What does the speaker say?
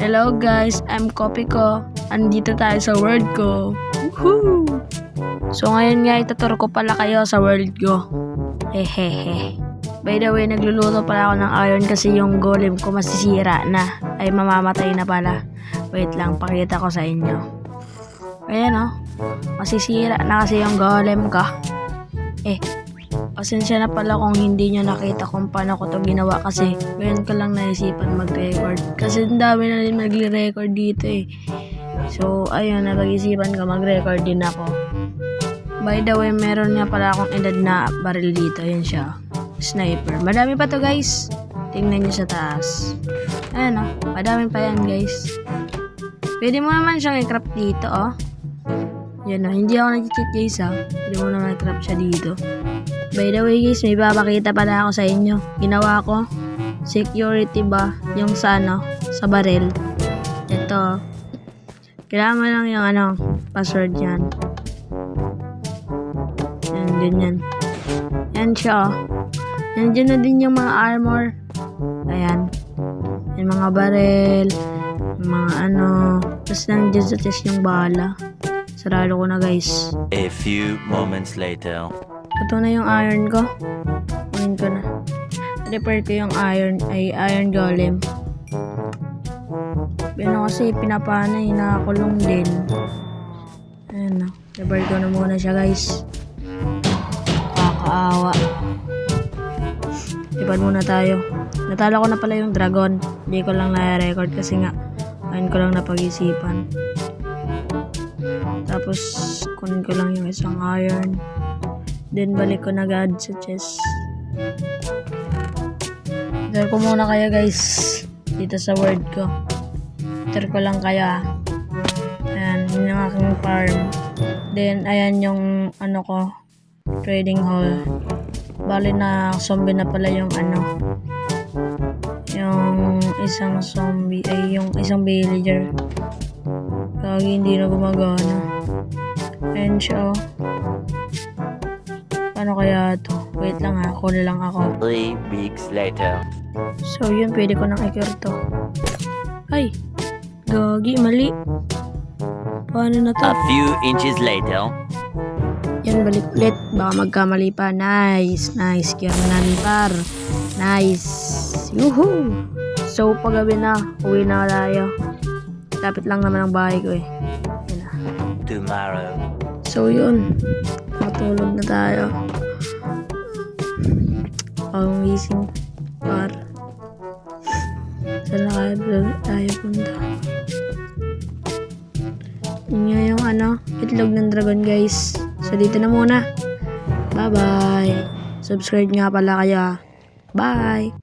Hello guys, I'm Kopi ko. Andito tayo sa world ko. Woohoo! So ngayon nga ituturo ko pala kayo sa world ko. Hehehe. By the way, nagluluto pala ako ng iron kasi yung golem ko masisira na. Ay mamamatay na pala. Wait lang, pakita ko sa inyo. Ayan o. Masisira na kasi yung golem ko. Pasensya na pala kung hindi nyo nakita kung paano ko to ginawa kasi ngayon ko lang naisipan mag-record. Kasi ang dami na rin nagre-record dito eh. So ayun, napag-isipan ko mag-record din ako. By the way, meron nga pala akong edad na baril dito. Ayan siya. Sniper. Madami pa to guys. Tingnan nyo sa taas. Ayan o. Madami pa yan guys. Pwede mo naman siyang i-crop dito oh. Yan o. Hindi ako nag-cheat guys ha. Pwede mo naman i-crop siya dito. By the way guys, may papakita pala ako sa inyo. Ginawa ko security ba yung sa sa baril. Ito. Kailangan mo lang yung password yan. Yan, ganyan. Yan siya. Nandiyan na din yung mga armor. Ayan. Yung mga baril. Yung mga Tapos nandiyan sa test yung bala. Sarado ko na guys. A few moments later. Ito na yung iron ko. Kunin ko na. Repair ko yung iron golem. Pero kasi pinapanay, nakakulong din. Ayan na. Repair ko na muna siya guys. Kakaawa. Ipad muna tayo. Natalo ko na pala yung dragon. Hindi ko lang na-record kasi nga ayun ko lang napag-isipan. Tapos kunin ko lang yung isang iron. Then balik ko na agad sa chest. Enter ko muna kaya guys dito sa word ko. Enter ko lang kaya. Ayan, yun yung aking farm. Then ayan yung ko, trading hall. Bali na zombie na pala yung yung isang zombie ay yung isang villager. Kagi hindi na gumagana. Ayan siya. Ano kaya to? Wait lang ha, ako na lang ako. 3 weeks later. So yun, pwede ko nang i-cure to. Ay, gagi, mali. Paano na to? A few inches later. Yan, balik ulit. Baka magkamali pa. Nice, nice. Cure na ni par. Nice. Yuhuu! So paggabi na, uwi na tayo. Lapit lang naman ang bahay ko eh. Yan na. Tomorrow. So yun, matulog na tayo. Ang gising par. Saan na tayo punta? Yun nga yung itlog ng dragon guys. So dito na muna. Bye bye. Subscribe nga pala kaya. Bye.